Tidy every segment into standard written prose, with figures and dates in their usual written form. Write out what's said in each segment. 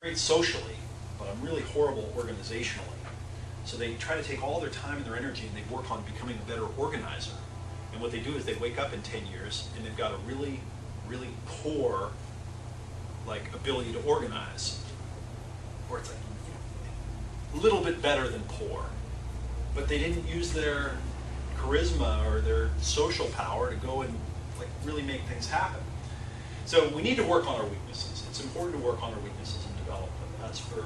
great socially, but I'm really horrible organizationally. So they try to take all their time and their energy and they work on becoming a better organizer. And what they do is they wake up in 10 years and they've got a really, really poor ability to organize. Or it's a little bit better than poor. But they didn't use their charisma or their social power to go and really make things happen. So we need to work on our weaknesses. It's important to work on our weaknesses and develop them. That's for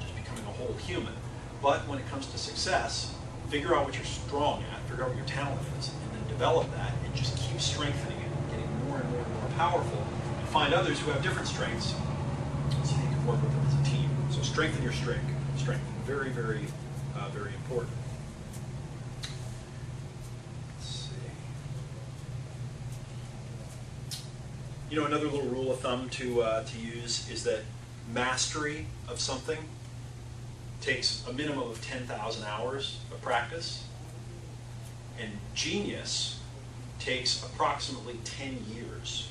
just becoming a whole human. But when it comes to success, figure out what you're strong at, figure out what your talent is, and then develop that and just keep strengthening it, getting more and more and more powerful, and find others who have different strengths so you can work with them as a team. So strengthen your strength. Very, very, very important. Another little rule of thumb to use is that mastery of something takes a minimum of 10,000 hours of practice, and genius takes approximately 10 years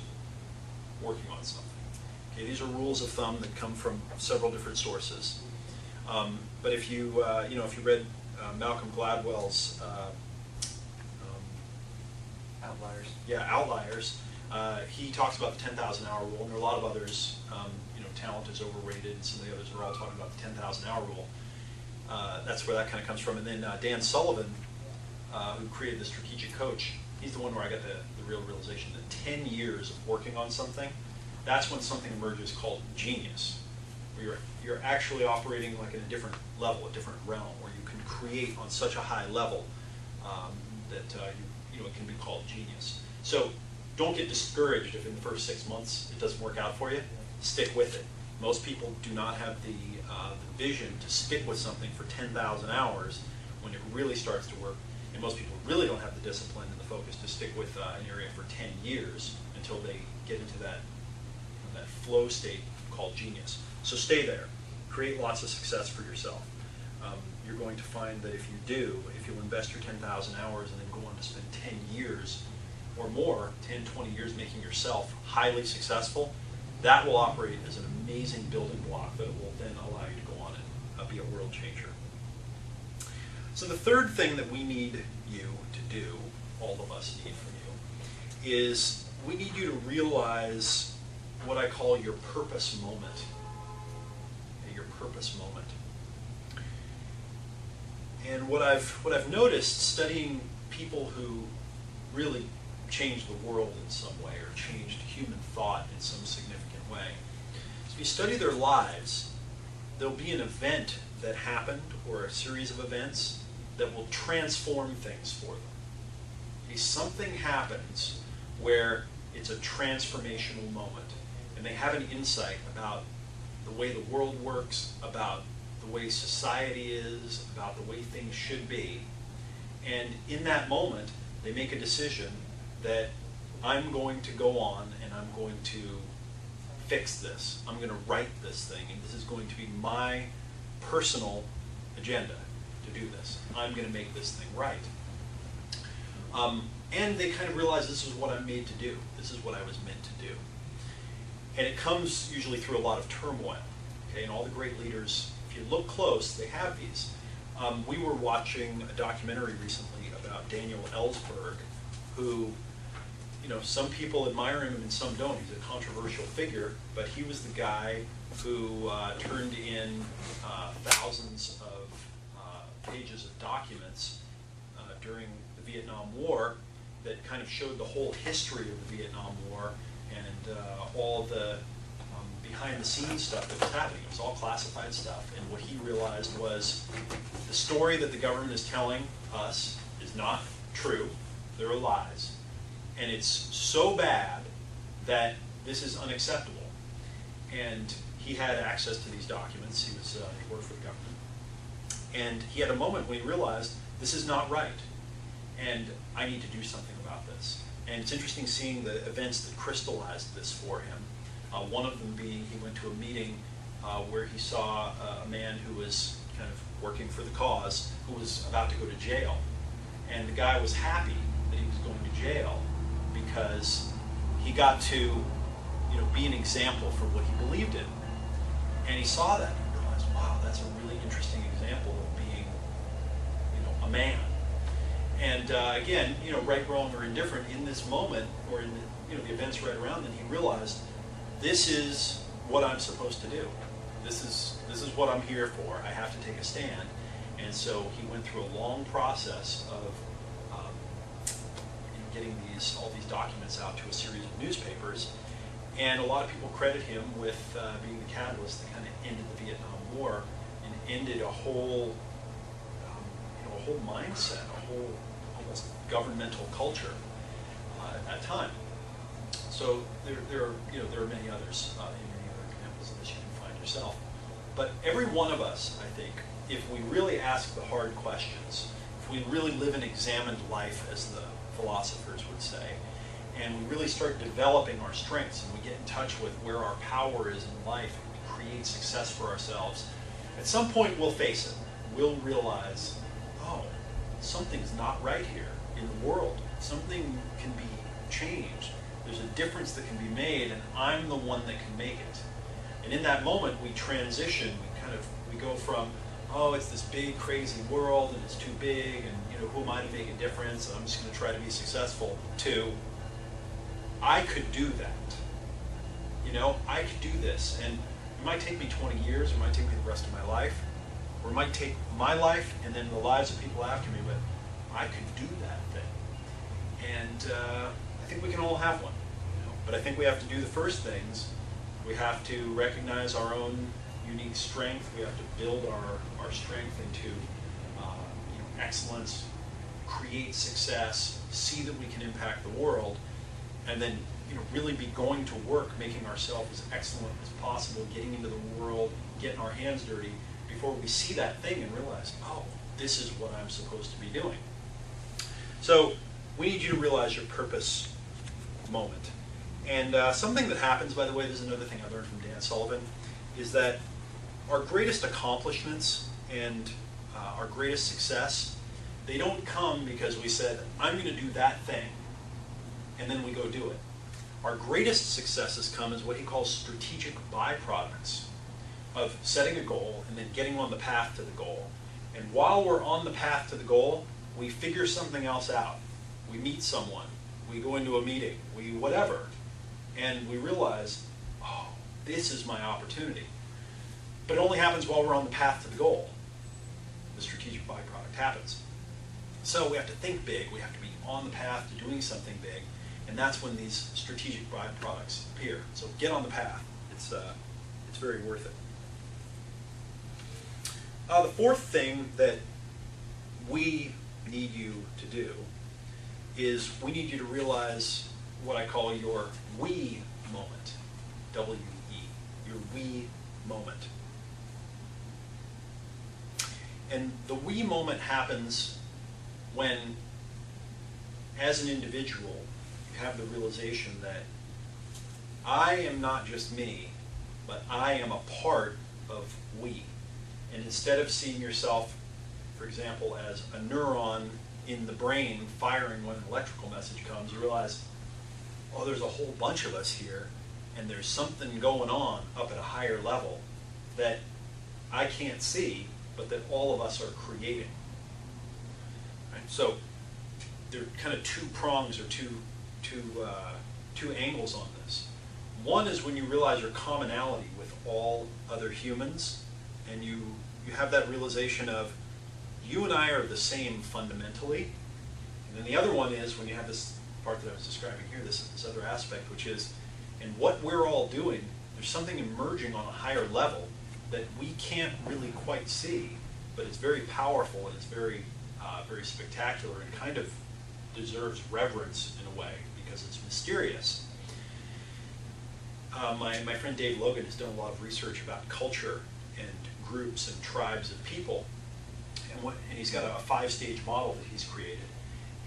working on something. Okay, these are rules of thumb that come from several different sources. But if you if you read Malcolm Gladwell's Outliers. Yeah, Outliers. He talks about the 10,000 hour rule, and there are a lot of others. Talent is overrated, and some of the others are all talking about the 10,000 hour rule. That's where that kind of comes from. And then Dan Sullivan, who created the Strategic Coach, he's the one where I got the real realization that 10 years of working on something, that's when something emerges called genius, where you're actually operating in a different level, a different realm, where you can create on such a high level that it can be called genius. So don't get discouraged if in the first 6 months it doesn't work out for you. Stick with it. Most people do not have the vision to stick with something for 10,000 hours when it really starts to work. And most people really don't have the discipline and the focus to stick with an area for 10 years until they get into that flow state called genius. So stay there. Create lots of success for yourself. You're going to find that if you do, if you'll invest your 10,000 hours and then go on to spend 10 years or more, 10, 20 years making yourself highly successful, that will operate as an amazing building block that will then allow you to go on and be a world changer. So the third thing that we need you to do, all of us need from you, is we need you to realize what I call your purpose moment. Your purpose moment. And what I've noticed studying people who really changed the world in some way or changed human thought in some significant way. So if you study their lives, there'll be an event that happened or a series of events that will transform things for them. Okay, something happens where it's a transformational moment and they have an insight about the way the world works, about the way society is, about the way things should be. And in that moment, they make a decision that I'm going to go on and I'm going to fix this. I'm going to write this thing, and this is going to be my personal agenda to do this. I'm going to make this thing right. And they kind of realize this is what I'm made to do. This is what I was meant to do. And it comes usually through a lot of turmoil. Okay, and all the great leaders, if you look close, they have these. We were watching a documentary recently about Daniel Ellsberg, who, some people admire him and some don't. He's a controversial figure, but he was the guy who turned in thousands of pages of documents during the Vietnam War that kind of showed the whole history of the Vietnam War and all the behind-the-scenes stuff that was happening. It was all classified stuff, and what he realized was the story that the government is telling us is not true. There are lies. And it's so bad that this is unacceptable. And he had access to these documents. He worked for the government. And he had a moment when he realized, this is not right. And I need to do something about this. And it's interesting seeing the events that crystallized this for him. One of them being he went to a meeting where he saw a man who was kind of working for the cause, who was about to go to jail. And the guy was happy that he was going to jail because he got to be an example for what he believed in. And he saw that, he realized, wow, that's a really interesting example of being, a man. And again, right, wrong, or indifferent, in this moment, or in the events right around, then he realized, this is what I'm supposed to do. This is what I'm here for. I have to take a stand. And so he went through a long process of getting all these documents out to a series of newspapers. And a lot of people credit him with being the catalyst that kind of ended the Vietnam War and ended a whole, a whole mindset, a whole almost governmental culture at that time. So there are many others, many other examples of this you can find yourself. But every one of us, I think, if we really ask the hard questions, if we really live an examined life, as the philosophers would say, and we really start developing our strengths, and we get in touch with where our power is in life, and we create success for ourselves, at some point we'll face it. We'll realize, oh, something's not right here in the world. Something can be changed. There's a difference that can be made, and I'm the one that can make it. And in that moment, we transition. We go from, oh, it's this big, crazy world, and it's too big, and who am I to make a difference? And I'm just going to try to be successful. To, I could do that. I could do this, and it might take me 20 years, or it might take me the rest of my life, or it might take my life and then the lives of people after me. But I could do that thing, and I think we can all have one. But I think we have to do the first things. We have to recognize our own unique strength. We have to build our strength into excellence, create success, see that we can impact the world, and then really be going to work, making ourselves as excellent as possible, getting into the world, getting our hands dirty, before we see that thing and realize, oh, this is what I'm supposed to be doing. So we need you to realize your purpose moment. And something that happens, by the way, this is another thing I learned from Dan Sullivan, is that our greatest accomplishments and our greatest success, they don't come because we said, I'm going to do that thing, and then we go do it. Our greatest successes come as what he calls strategic byproducts of setting a goal and then getting on the path to the goal. And while we're on the path to the goal, we figure something else out. We meet someone, we go into a meeting, we whatever, and we realize, oh, this is my opportunity. But it only happens while we're on the path to the goal. The strategic byproduct happens. So we have to think big, we have to be on the path to doing something big, and that's when these strategic byproducts appear. So get on the path. It's very worth it. The fourth thing that we need you to do is we need you to realize what I call your we moment. W-E. Your we moment. And the we moment happens when, as an individual, you have the realization that I am not just me, but I am a part of we. And instead of seeing yourself, for example, as a neuron in the brain firing when an electrical message comes, you realize, oh, there's a whole bunch of us here, and there's something going on up at a higher level that I can't see, but that all of us are creating. Right? So there are kind of two prongs or two angles on this. One is when you realize your commonality with all other humans, and you have that realization of you and I are the same fundamentally. And then the other one is when you have this part that I was describing here, this other aspect, which is, in what we're all doing, there's something emerging on a higher level that we can't really quite see, but it's very powerful and it's very, very spectacular and kind of deserves reverence in a way because it's mysterious. My friend Dave Logan has done a lot of research about culture and groups and tribes of people, and he's got a 5-stage model that he's created,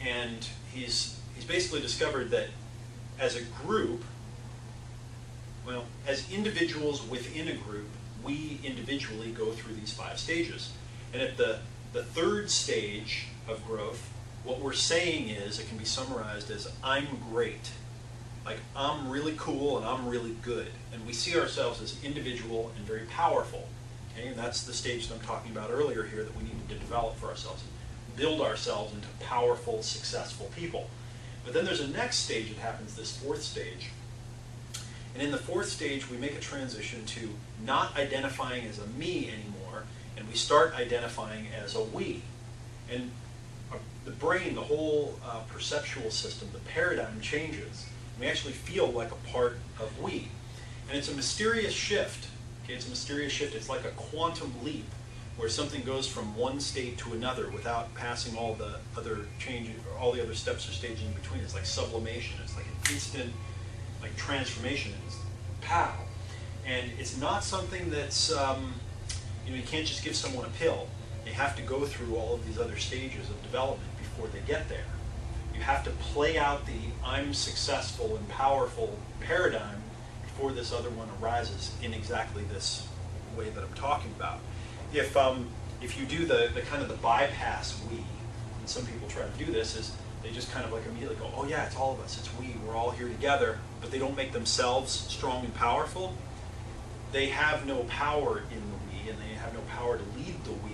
and he's basically discovered that as a group, well, as individuals within a group, we individually go through these 5 stages. And at the 3rd stage of growth, what we're saying is, it can be summarized as, I'm great. Like, I'm really cool and I'm really good. And we see ourselves as individual and very powerful. Okay? And that's the stage that I'm talking about earlier here that we need to develop for ourselves. Build ourselves into powerful, successful people. But then there's a next stage that happens, this fourth stage. And in the fourth stage, we make a transition to not identifying as a me anymore, and we start identifying as a we. And the brain, the whole perceptual system, the paradigm changes. We actually feel like a part of we. And it's a mysterious shift. Okay, it's a mysterious shift. It's like a quantum leap where something goes from one state to another without passing all the other changes, or all the other steps or stages in between. It's like sublimation. It's like an instant, like transformation. It's pow. And it's not something that's, you can't just give someone a pill. They have to go through all of these other stages of development before they get there. You have to play out the I'm successful and powerful paradigm before this other one arises in exactly this way that I'm talking about. If you do the kind of the bypass we, and some people try to do this, is they just kind of like immediately go, oh yeah, it's all of us, it's we, we're all here together, but they don't make themselves strong and powerful. They have no power in the we, and they have no power to lead the we,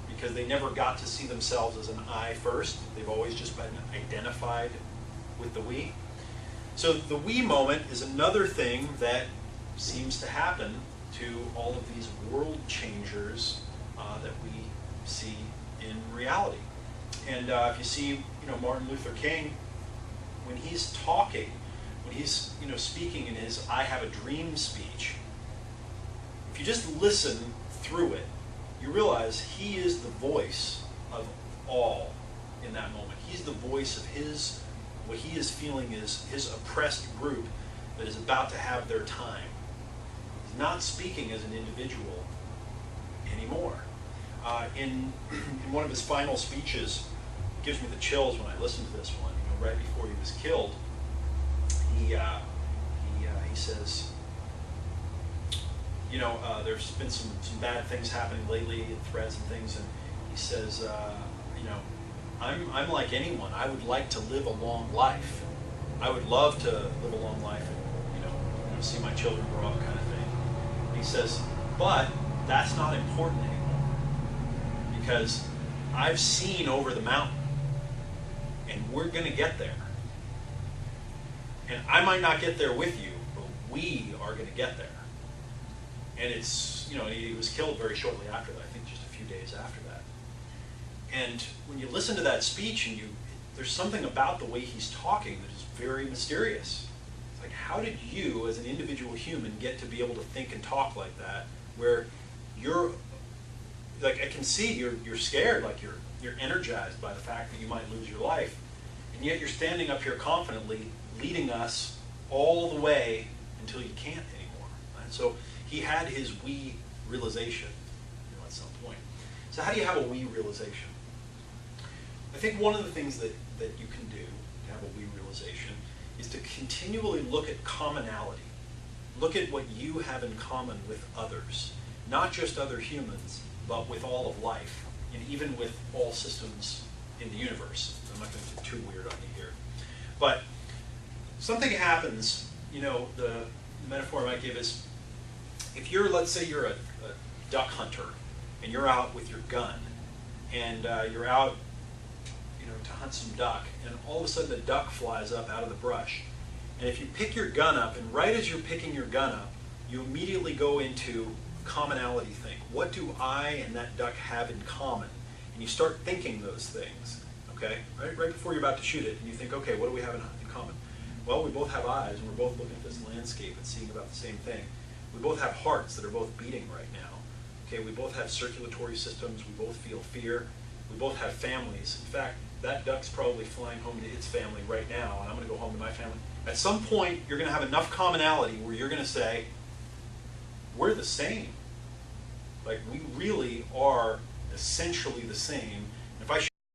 because they never got to see themselves as an I first. They've always just been identified with the we. So the we moment is another thing that seems to happen to all of these world changers that we see in reality. And if you see, Martin Luther King, when he's talking, when he's, speaking in his I Have a Dream speech, if you just listen through it, you realize he is the voice of all in that moment. He's the voice of what he is feeling is his oppressed group that is about to have their time. He's not speaking as an individual anymore. In one of his final speeches, it gives me the chills when I listen to this one. Right before he was killed, he says, there's been some bad things happening lately, threats and things, and he says, I'm like anyone. I would like to live a long life. I would love to live a long life and see my children grow up, kind of thing. He says, but that's not important anymore, because I've seen over the mountain, and we're going to get there. And I might not get there with you, but we are going to get there. And it's, he was killed very shortly after that, I think just a few days after that. And when you listen to that speech, and there's something about the way he's talking that is very mysterious. It's like, how did you, as an individual human, get to be able to think and talk like that, where you're, like, I can see you're scared, like you're energized by the fact that you might lose your life, and yet you're standing up here confidently, leading us all the way until you can't anymore. Right? So he had his we realization at some point. So how do you have a we realization? I think one of the things that you can do to have a we realization is to continually look at commonality. Look at what you have in common with others. Not just other humans, but with all of life, and even with all systems in the universe. I'm not going to get too weird on you here. But something happens, the metaphor I might give is, if you're, let's say you're a duck hunter, and you're out with your gun, and you're out, to hunt some duck, and all of a sudden the duck flies up out of the brush. And if you pick your gun up, and right as you're picking your gun up, you immediately go into commonality think. What do I and that duck have in common? And you start thinking those things, okay? Right before you're about to shoot it, and you think, okay, what do we have in common? Well, we both have eyes, and we're both looking at this landscape and seeing about the same thing. We both have hearts that are both beating right now. Okay, we both have circulatory systems, we both feel fear, we both have families. In fact, that duck's probably flying home to its family right now, and I'm going to go home to my family. At some point, you're going to have enough commonality where you're going to say, we're the same. Like, we really are essentially the same,